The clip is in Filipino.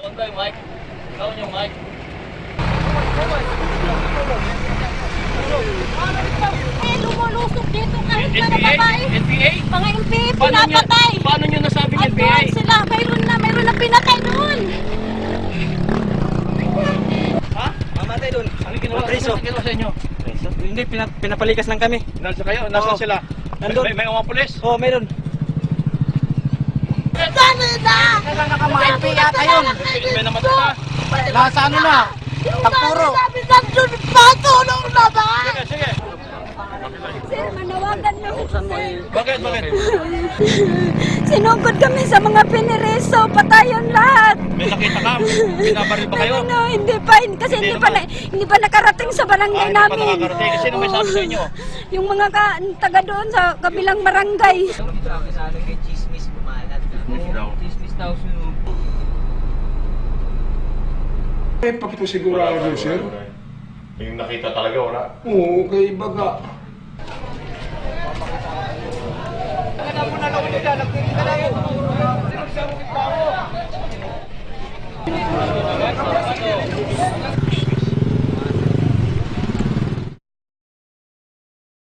On tayo, Mike. Ikaw yung Mike. Lumulusok dito kahit na babae. NPA? Mga NPA pinapatay. Paano nyo nasabing NPA? Andun sila, mayroon na pinatay doon. Ha? Mamatay doon. Ano ginawa? Ano ginawa sa inyo? Hindi, pinapalikas lang kami. Nasa kayo? Nasaan sila? Nandun. May mga pulis? Oo, meron. Sana na! Mga NPA yata yun. May namatay na. Nasa ano na? Tagpuro. Sabi nandun, patulong na ba? Sige, sige. Sir, manawagan na ako, sir. Bakit? Bakit? Sinugod kami sa mga pinireso, patayon lahat. May nakita ka? Binabaril ba kayo? Ano, hindi pa, kasi hindi pa nakarating sa barangay Hindi pa namin. nakakarating. Sino may sabi sa inyo? Yung mga taga doon sa kabilang barangay. Pakipasigurado, sir. Yung nakita talaga, wala. Oo, kay baga.